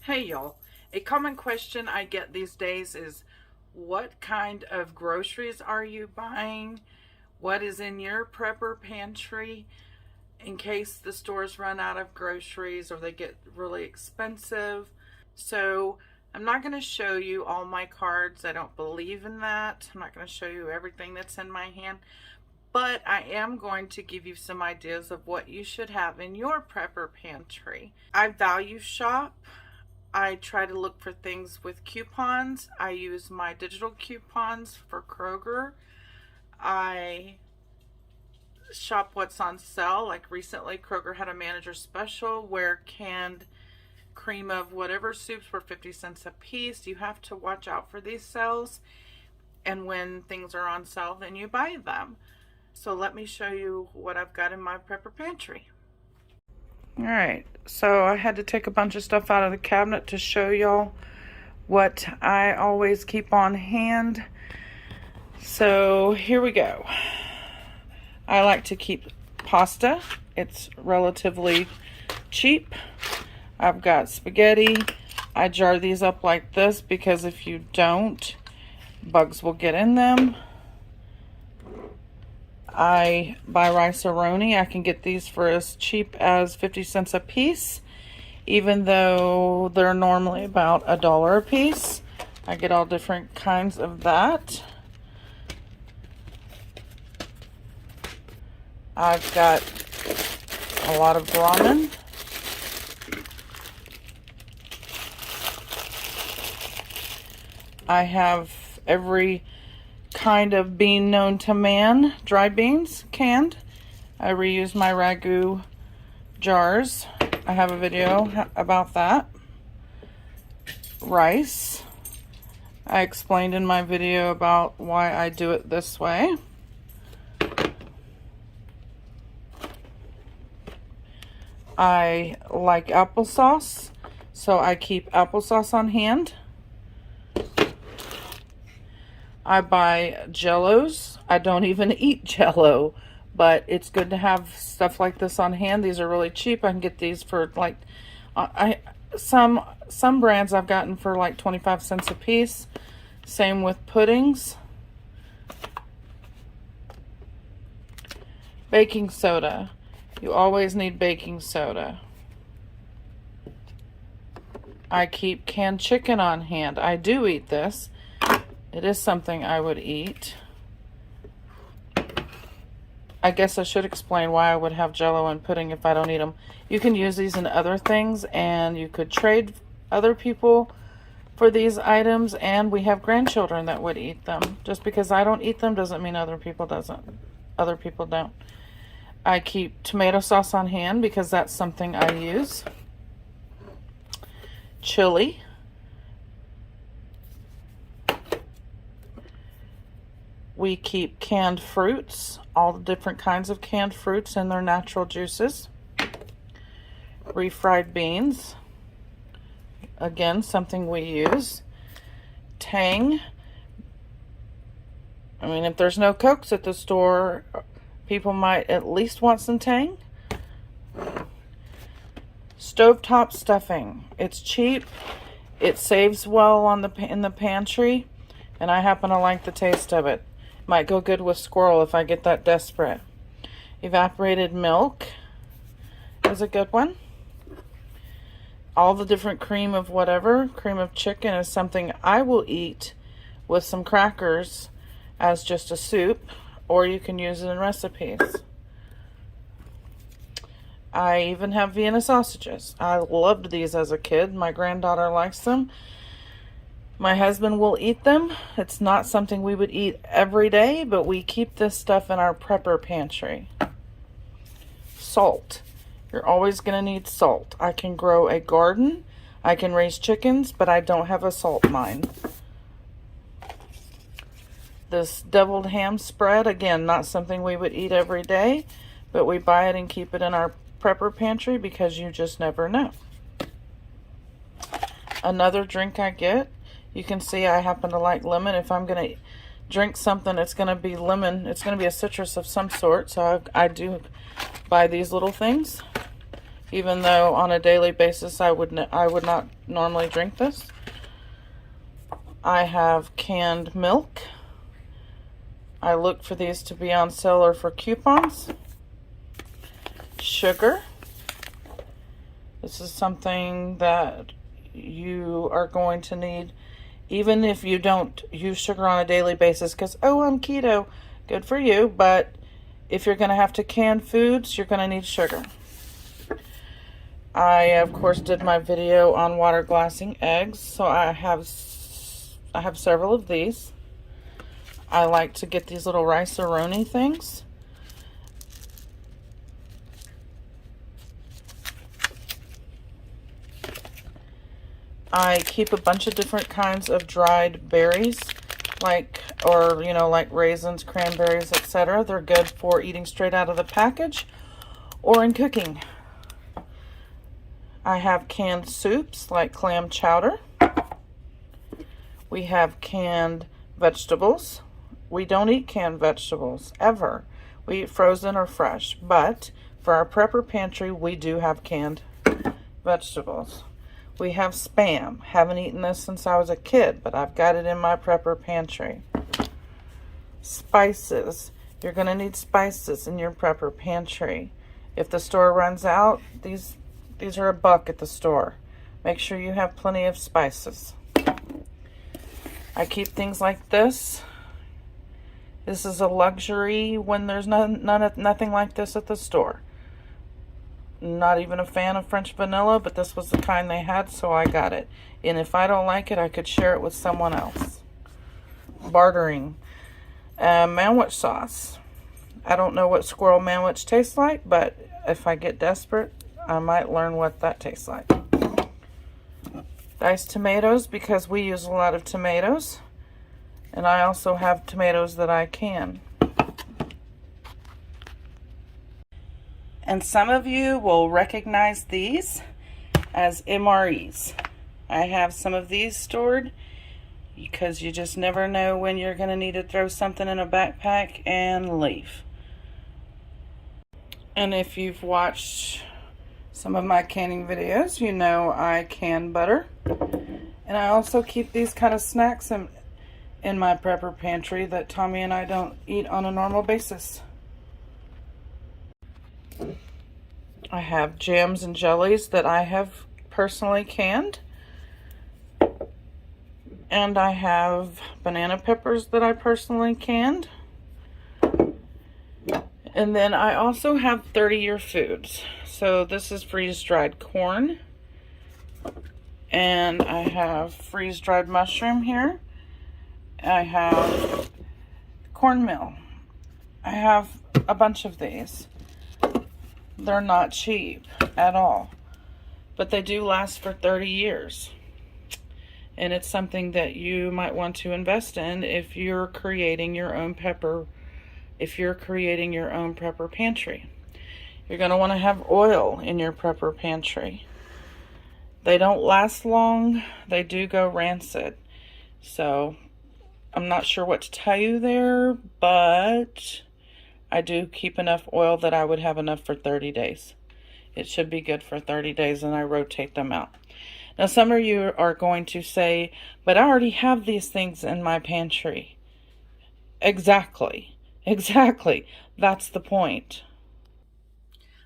Hey y'all, a common question I get these days is what kind of groceries are you buying? What is in your prepper pantry in case the stores run out of groceries or they get really expensive? So I'm not going to show you all my cards. I don't believe in that. I'm not going to show you everything that's in my hand. But I am going to give you some ideas of what you should have in your prepper pantry. I value shop. I try to look for things with coupons. I use my digital coupons for Kroger. I shop what's on sale. Like recently, Kroger had a manager special where canned cream of whatever soups were 50 cents a piece. You have to watch out for these sales. And when things are on sale, then you buy them. So let me show you what I've got in my prepper pantry. Alright, so I had to take a bunch of stuff out of the cabinet to show y'all what I always keep on hand. So here we go. I like to keep pasta. It's relatively cheap. I've got spaghetti. I jar these up like this because if you don't, bugs will get in them. I buy rice-a-roni. I can get these for as cheap as 50 cents a piece, even though they're normally about $1 a piece. I get all different kinds of that. I've got a lot of ramen. I have every kind of bean known to man, dry beans, canned. I reuse my ragu jars. I have a video about that. Rice. I explained in my video about why I do it this way. I like applesauce, so I keep applesauce on hand. I buy Jellos. I don't even eat Jello, but it's good to have stuff like this on hand. These are really cheap. I can get these for like, some brands I've gotten for like 25 cents a piece. Same with puddings. Baking soda. You always need baking soda. I keep canned chicken on hand. I do eat this. It is something I would eat. I guess I should explain why I would have Jello and pudding if I don't eat them. You can use these in other things, and you could trade other people for these items, and we have grandchildren that would eat them. Just because I don't eat them doesn't mean other people don't. I keep tomato sauce on hand because that's something I use. Chili. We keep canned fruits, all the different kinds of canned fruits and their natural juices. Refried beans, again, something we use. Tang. I mean, if there's no Cokes at the store, people might at least want some Tang. Stovetop stuffing. It's cheap. It saves well in the pantry, and I happen to like the taste of it. Might go good with squirrel if I get that desperate. Evaporated milk is a good one. All the different cream of whatever. Cream of chicken is something I will eat with some crackers as just a soup, or you can use it in recipes. I even have Vienna sausages. I loved these as a kid. My granddaughter likes them. My husband will eat them. It's not something we would eat every day, but we keep this stuff in our prepper pantry. Salt. You're always going to need salt. I can grow a garden. I can raise chickens, but I don't have a salt mine. This deviled ham spread, again, not something we would eat every day, but we buy it and keep it in our prepper pantry because you just never know. Another drink I get, you can see I happen to like lemon. If I'm going to drink something, it's going to be lemon. It's going to be a citrus of some sort, so I do buy these little things. even though on a daily basis I would not normally drink this. I have canned milk. I look for these to be on sale or for coupons. Sugar. This is something that you are going to need even if you don't use sugar on a daily basis, because, oh, I'm keto. Good for you, but if you're going to have to can foods, you're going to need sugar. I, of course, did my video on water glassing eggs, so I have several of these. I like to get these little rice-a-roni things. I keep a bunch of different kinds of dried berries, like raisins, cranberries, etc. They're good for eating straight out of the package or in cooking. I have canned soups like clam chowder. We have canned vegetables. We don't eat canned vegetables, ever. We eat frozen or fresh, but for our prepper pantry, we do have canned vegetables. We have Spam. Haven't eaten this since I was a kid, but I've got it in my prepper pantry. Spices. You're going to need spices in your prepper pantry. If the store runs out, these are $1 at the store. Make sure you have plenty of spices. I keep things like this. This is a luxury when there's nothing like this at the store. Not even a fan of French vanilla, but this was the kind they had, so I got it. And if I don't like it, I could share it with someone else. Bartering. Manwich sauce. I don't know what squirrel manwich tastes like, but if I get desperate, I might learn what that tastes like. Diced tomatoes, because we use a lot of tomatoes. And I also have tomatoes that I can. And some of you will recognize these as MREs. I have some of these stored because you just never know when you're going to need to throw something in a backpack and leave. And if you've watched some of my canning videos, you know I can butter. And I also keep these kind of snacks in my prepper pantry that Tommy and I don't eat on a normal basis. I have jams and jellies that I have personally canned. And I have banana peppers that I personally canned. And then I also have 30-year foods. So this is freeze-dried corn. And I have freeze-dried mushroom here. I have cornmeal. I have a bunch of these. They're not cheap at all, but they do last for 30 years. And it's something that you might want to invest in if you're creating your own prepper pantry. You're going to want to have oil in your prepper pantry. They don't last long. They do go rancid. So I'm not sure what to tell you there, but I do keep enough oil that I would have enough for 30 days. It should be good for 30 days, and I rotate them out. Now, some of you are going to say, but I already have these things in my pantry. Exactly. That's the point.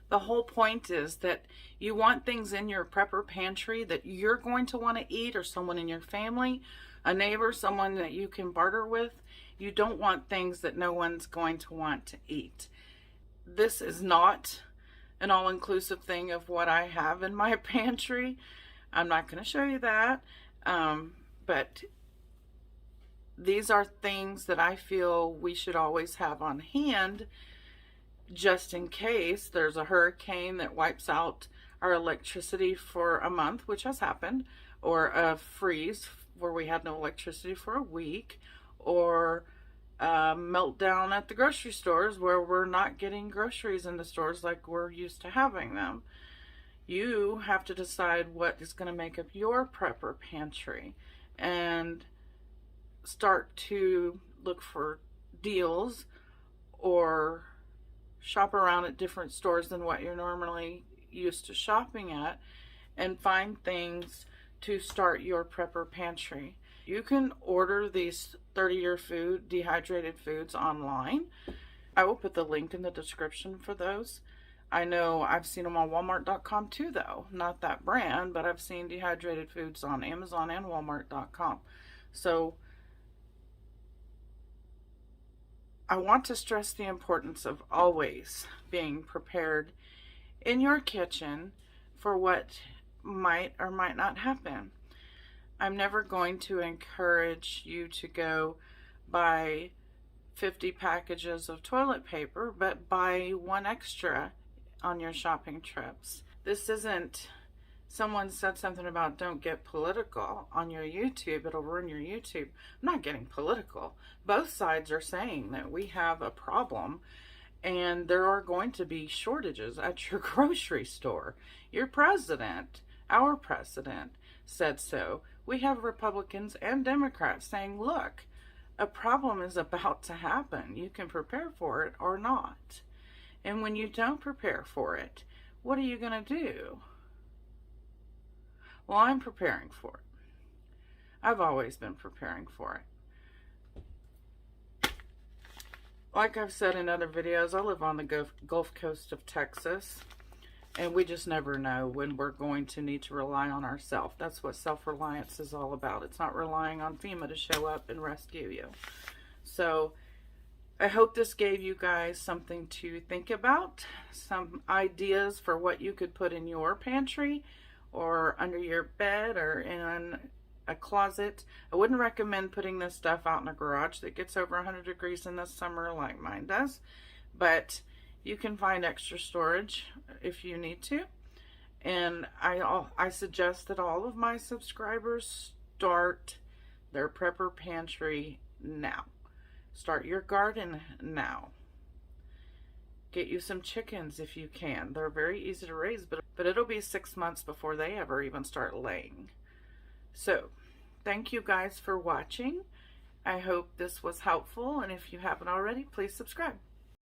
The whole point is that you want things in your prepper pantry that you're going to want to eat, or someone in your family, a neighbor, someone that you can barter with. You don't want things that no one's going to want to eat. This is not an all-inclusive thing of what I have in my pantry. I'm not going to show you that. But these are things that I feel we should always have on hand, just in case there's a hurricane that wipes out our electricity for a month, which has happened, or a freeze where we had no electricity for a week, or meltdown at the grocery stores where we're not getting groceries in the stores like we're used to having them. You have to decide what is going to make up your prepper pantry and start to look for deals or shop around at different stores than what you're normally used to shopping at and find things to start your prepper pantry. You can order these 30-year food, dehydrated foods online. I will put the link in the description for those. I know I've seen them on Walmart.com too, though. Not that brand, but I've seen dehydrated foods on Amazon and Walmart.com. So I want to stress the importance of always being prepared in your kitchen for what might or might not happen. I'm never going to encourage you to go buy 50 packages of toilet paper, but buy one extra on your shopping trips. This isn't, someone said something about don't get political on your YouTube, it'll ruin your YouTube. I'm not getting political. Both sides are saying that we have a problem and there are going to be shortages at your grocery store. Your president, our president, said so. We have Republicans and Democrats saying, look, a problem is about to happen. You can prepare for it or not. And when you don't prepare for it, what are you going to do? Well, I'm preparing for it. I've always been preparing for it. Like I've said in other videos, I live on the Gulf Coast of Texas, and we just never know when we're going to need to rely on ourselves. That's what self-reliance is all about. It's not relying on FEMA to show up and rescue you. So I hope this gave you guys something to think about, some ideas for what you could put in your pantry or under your bed or in a closet. I wouldn't recommend putting this stuff out in a garage that gets over 100 degrees in the summer like mine does, but you can find extra storage if you need to. And I suggest that all of my subscribers start their prepper pantry now. Start your garden now. Get you some chickens if you can. They're very easy to raise, but it'll be 6 months before they ever even start laying. So, thank you guys for watching. I hope this was helpful, and if you haven't already, please subscribe.